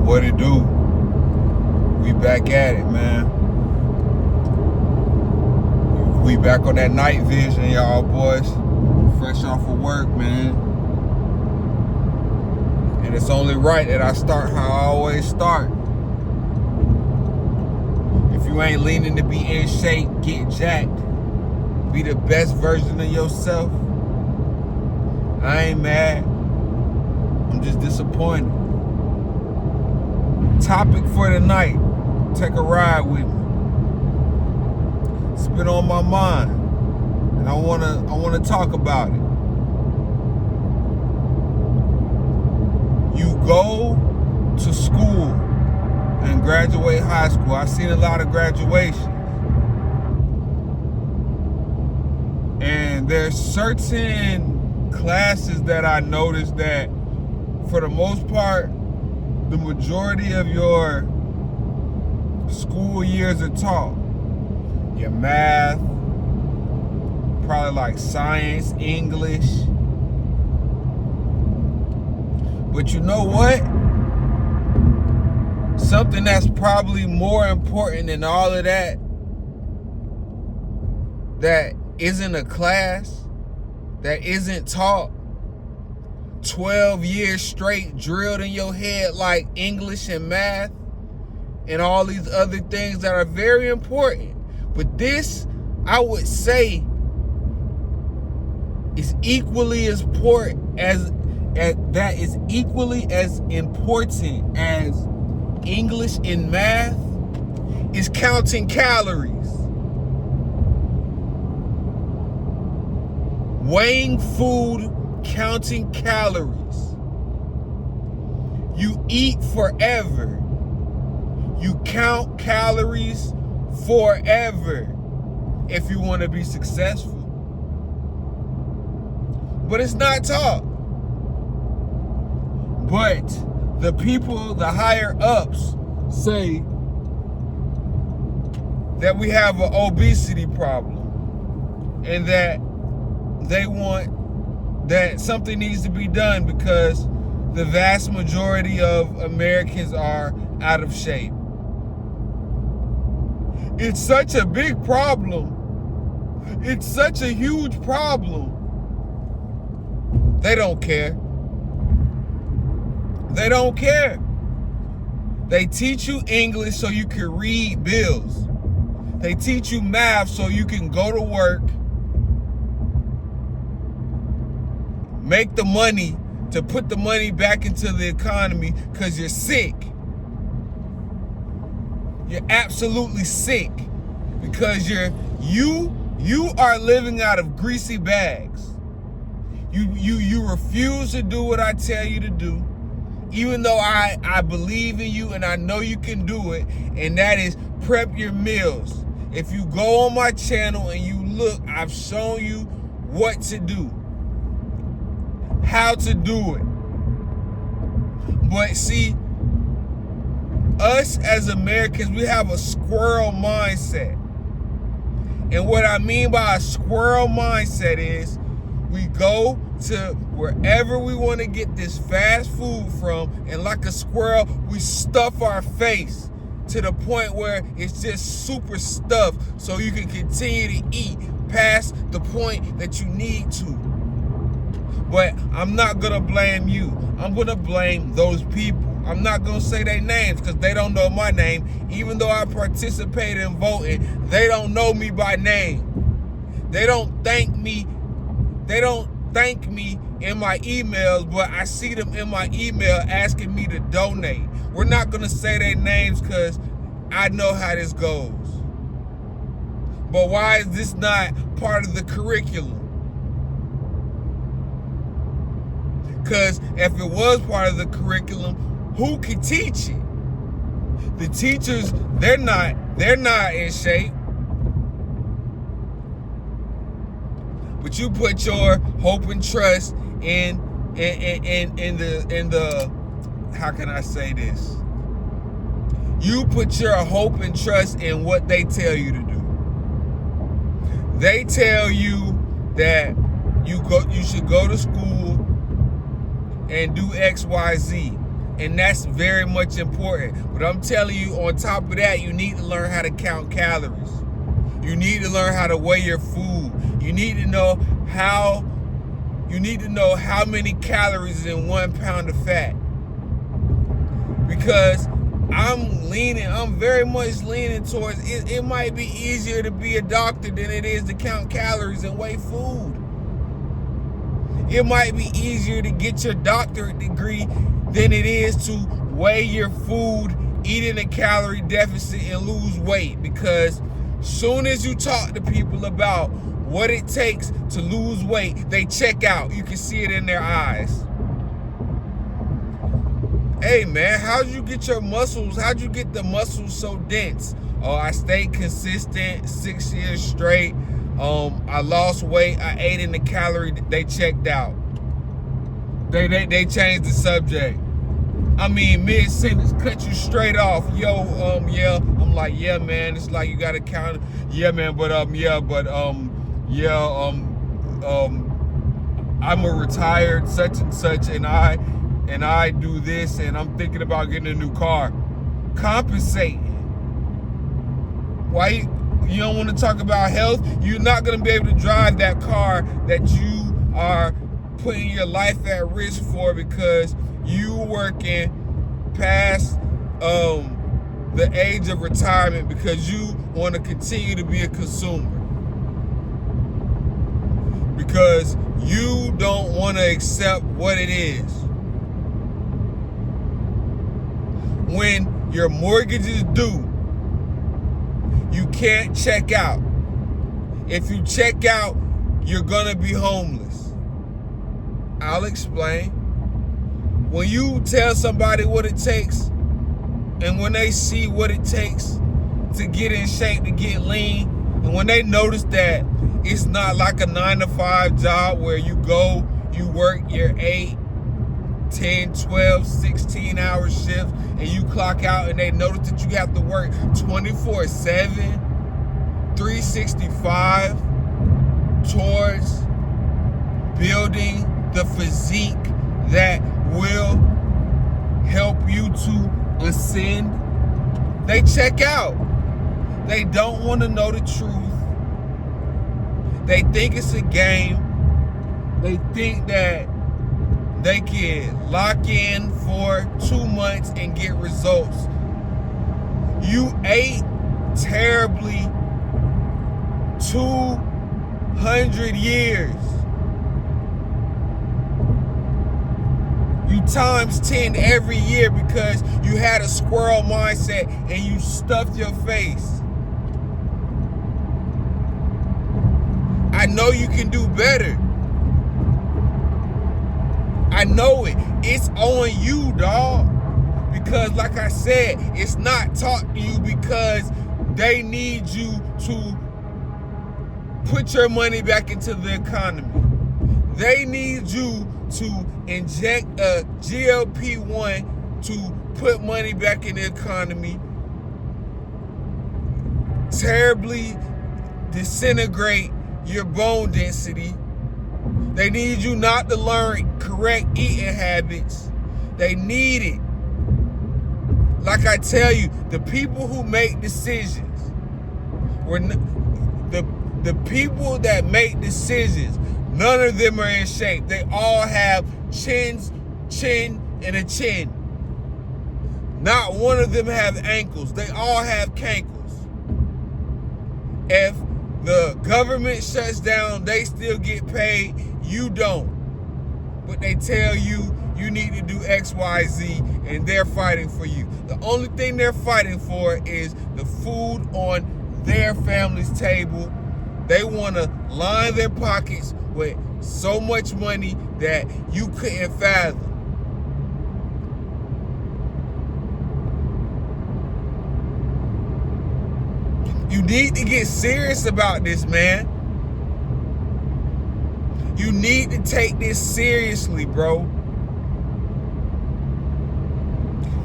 What it do? We back at it, man. We back on that night vision, y'all boys. Fresh off of work, man. And it's only right that I start how I always start. If you ain't leaning to be in shape, get jacked. Be the best version of yourself. I ain't mad. I'm just disappointed. Topic for tonight. Take a ride with me. It's been on my mind, and I wanna talk about it. You go to school and graduate high school. I've seen a lot of graduations, and there's certain classes that I noticed that, for the most part, the majority of your school years are taught. Your math, probably like science, English. But you know what? Something that's probably more important than all of that isn't a class, that isn't taught 12 years straight drilled in your head like English and math and all these other things that are very important. But this, I would say, is equally as important as important as English and math is counting calories. Weighing food, counting calories. You eat forever. You count calories forever if you want to be successful. But it's not taught. But the people, the higher ups, say that we have an obesity problem and that they want that something needs to be done because the vast majority of Americans are out of shape. It's such a big problem. It's such a huge problem. They don't care. They don't care. They teach you English so you can read bills. They teach you math so you can go to work, make the money to put the money back into the economy because you're sick. You're absolutely sick because you are living out of greasy bags. You refuse to do what I tell you to do, even though I believe in you and I know you can do it, and that is prep your meals. If you go on my channel and you look, I've shown you what to do, how to do it. But see, us as Americans, we have a squirrel mindset. And what I mean by a squirrel mindset is we go to wherever we want to get this fast food from, and like a squirrel, we stuff our face to the point where it's just super stuffed so you can continue to eat past the point that you need to. But I'm not going to blame you. I'm going to blame those people. I'm not going to say their names because they don't know my name. Even though I participated in voting, they don't know me by name. They don't thank me. They don't thank me in my emails, but I see them in my email asking me to donate. We're not going to say their names because I know how this goes. But why is this not part of the curriculum? Because if it was part of the curriculum, who could teach it? The teachers, they're not in shape. But you put your hope and trust in the how can I say this? You put your hope and trust in what they tell you to do. They tell you that you should go to school and do X, Y, Z. And that's very much important. But I'm telling you, on top of that, you need to learn how to count calories. You need to learn how to weigh your food. You need to know how many calories in 1 pound of fat. Because I'm very much leaning towards it might be easier to be a doctor than it is to count calories and weigh food. It might be easier to get your doctorate degree than it is to weigh your food, eat in a calorie deficit, and lose weight. Because soon as you talk to people about what it takes to lose weight, they check out. You can see it in their eyes. Hey man, how'd you get your muscles? How'd you get the muscles so dense? Oh, I stayed consistent 6 years straight. I lost weight. I ate in the calorie. They checked out. They changed the subject. I mean, mid-sentence, cut you straight off. Yo, yeah. I'm like, yeah, man. It's like you gotta count. Yeah, man. But I'm a retired such and such, and I do this, and I'm thinking about getting a new car. Compensating. Why you don't want to talk about health? You're not gonna be able to drive that car that you are putting your life at risk for because you working past the age of retirement because you want to continue to be a consumer. Because you don't want to accept what it is. When your mortgage is due, you can't check out. If you check out, you're gonna be homeless. I'll explain. When you tell somebody what it takes, and when they see what it takes to get in shape, to get lean, and when they notice that it's not like a 9-to-5 job where you go, you work your 8, 10, 12, 16-hour shifts, and you clock out, and they notice that you have to work 24/7, 365 towards building the physique that will help you to ascend. They check out. They don't want to know the truth. They think it's a game. They think that they can lock in for 2 months and get results. You ate terribly 200 years. You times 10 every year because you had a squirrel mindset and you stuffed your face. I know you can do better. I know it. It's on you, dog. Because like I said, it's not taught to you because they need you to put your money back into the economy. They need you to inject a GLP-1 to put money back in the economy, terribly disintegrate your bone density. They need you not to learn correct eating habits. They need it. Like I tell you, the people who make decisions, the people that make decisions, none of them are in shape. They all have chin, and a chin. Not one of them have ankles. They all have cankles. If the government shuts down, they still get paid. You don't. But they tell you you need to do X, Y, Z, and they're fighting for you. The only thing they're fighting for is the food on their family's table. They want to line their pockets with so much money that you couldn't fathom. You need to get serious about this, man. You need to take this seriously, bro.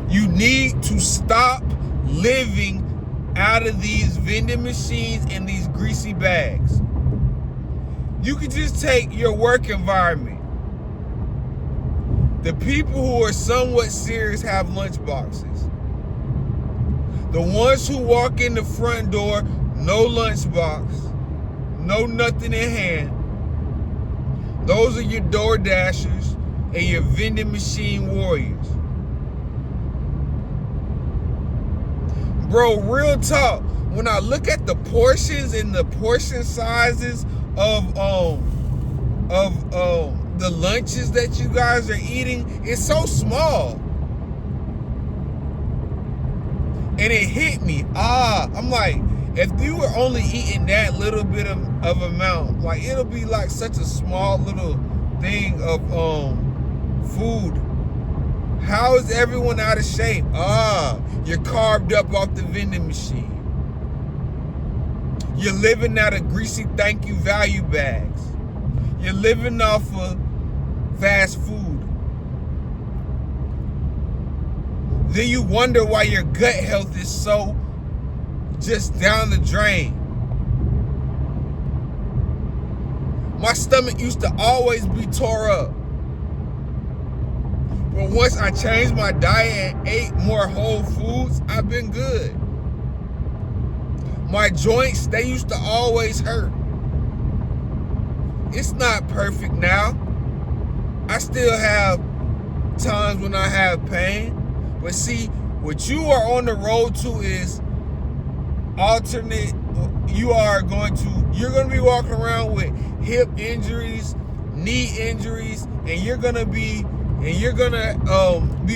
You need to stop living out of these vending machines and these greasy bags. You could just take your work environment. The people who are somewhat serious have lunch boxes. The ones who walk in the front door, no lunch box, no nothing in hand. Those are your door dashers and your vending machine warriors. Bro, real talk, when I look at the portions and the portion sizes of the lunches that you guys are eating, it's so small. And it hit me. I'm like, if you were only eating that little bit of amount, like it'll be like such a small little thing of food. How is everyone out of shape? You're carved up off the vending machine. You're living out of greasy thank you value bags. You're living off of fast food. Then you wonder why your gut health is so just down the drain. My stomach used to always be tore up. But once I changed my diet and ate more whole foods, I've been good. My joints, they used to always hurt. It's not perfect now. I still have times when I have pain. But see, what you are on the road to is alternate. You're going to be walking around with hip injuries, knee injuries, and you're gonna be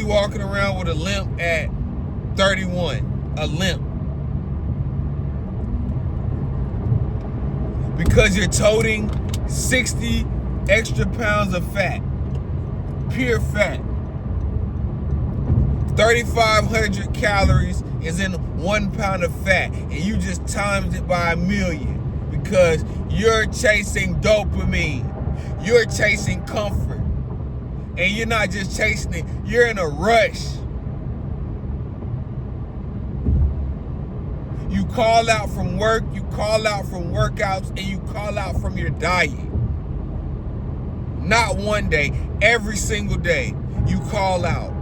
walking around with a limp at 31, a limp. Because you're toting 60 extra pounds of fat, pure fat. 3,500 calories is in 1 pound of fat, and you just times it by 1,000,000 because you're chasing dopamine. You're chasing comfort. And you're not just chasing it, you're in a rush. You call out from work, you call out from workouts, and you call out from your diet. Not one day, every single day, you call out.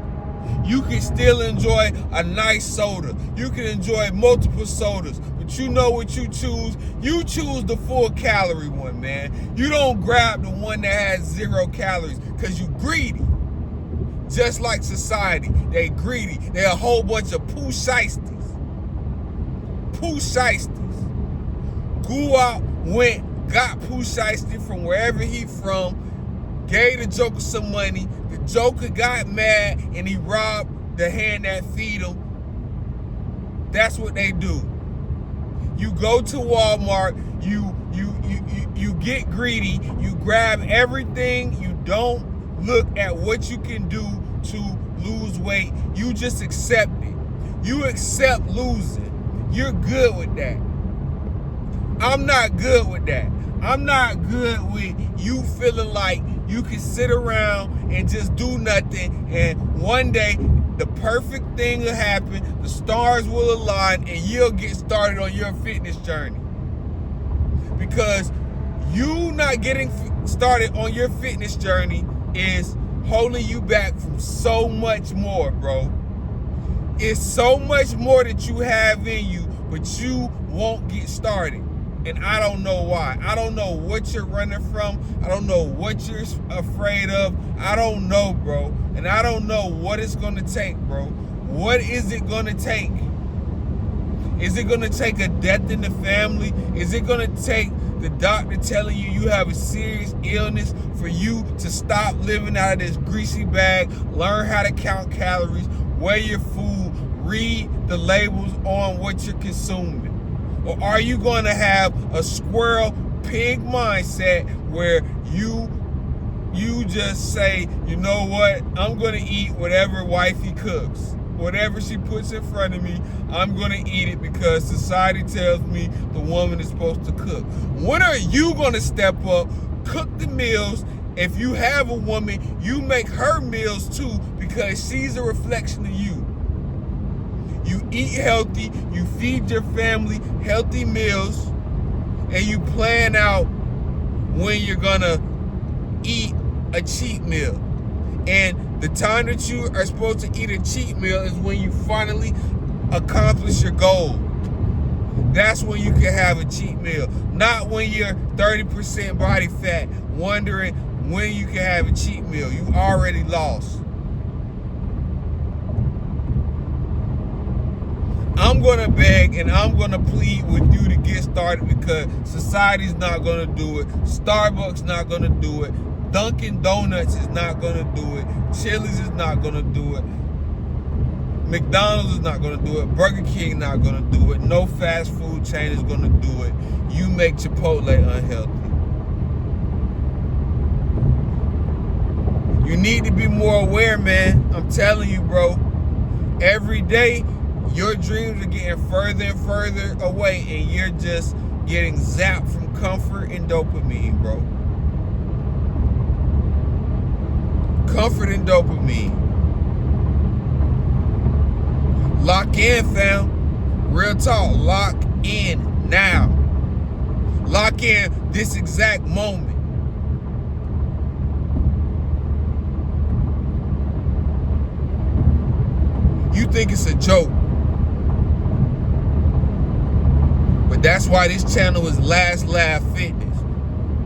You can still enjoy a nice soda. You can enjoy multiple sodas, but you know what you choose? You choose the full calorie one, man. You don't grab the one that has 0 calories because you greedy. Just like society, they greedy. They're a whole bunch of poo shiesties. Poo shiesties. Guap got poo shiesty from wherever he from, gave the Joker some money. The Joker got mad and he robbed the hand that feed him. That's what they do. You go to Walmart, you get greedy, you grab everything, you don't look at what you can do to lose weight. You just accept it. You accept losing. You're good with that. I'm not good with that. I'm not good with you feeling like you can sit around and just do nothing, and one day the perfect thing will happen, the stars will align, and you'll get started on your fitness journey. Because you not getting started on your fitness journey is holding you back from so much more, bro. It's so much more that you have in you, but you won't get started. And I don't know why. I don't know what you're running from. I don't know what you're afraid of. I don't know, bro. And I don't know what it's going to take, bro. What is it going to take? Is it going to take a death in the family? Is it going to take the doctor telling you you have a serious illness for you to stop living out of this greasy bag, learn how to count calories, weigh your food, read the labels on what you're consuming? Or are you going to have a squirrel pig mindset where you just say, you know what, I'm going to eat whatever wifey cooks. Whatever she puts in front of me, I'm going to eat it because society tells me the woman is supposed to cook. When are you going to step up, cook the meals? If you have a woman, you make her meals too because she's a reflection of you. You eat healthy, you feed your family healthy meals, and you plan out when you're gonna eat a cheat meal. And the time that you are supposed to eat a cheat meal is when you finally accomplish your goal. That's when you can have a cheat meal. Not when you're 30% body fat, wondering when you can have a cheat meal. You already lost. I'm gonna beg and I'm gonna plead with you to get started because society's not gonna do it. Starbucks not gonna do it. Dunkin' Donuts is not gonna do it. Chili's is not gonna do it. McDonald's is not gonna do it. Burger King not gonna do it. No fast food chain is gonna do it. You make Chipotle unhealthy. You need to be more aware, man. I'm telling you, bro. Every day, your dreams are getting further and further away, and you're just getting zapped from comfort and dopamine, bro. Comfort and dopamine. Lock in, fam. Real talk. Lock in now. Lock in this exact moment. You think it's a joke. But that's why this channel is Last Laugh Fitness.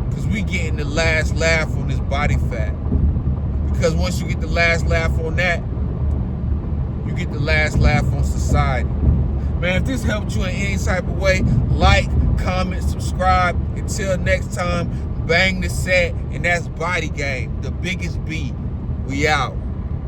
Because we getting the last laugh on this body fat. Because once you get the last laugh on that, you get the last laugh on society. Man, if this helped you in any type of way, like, comment, subscribe. Until next time, bang the set. And that's Body Game, the biggest B. We out.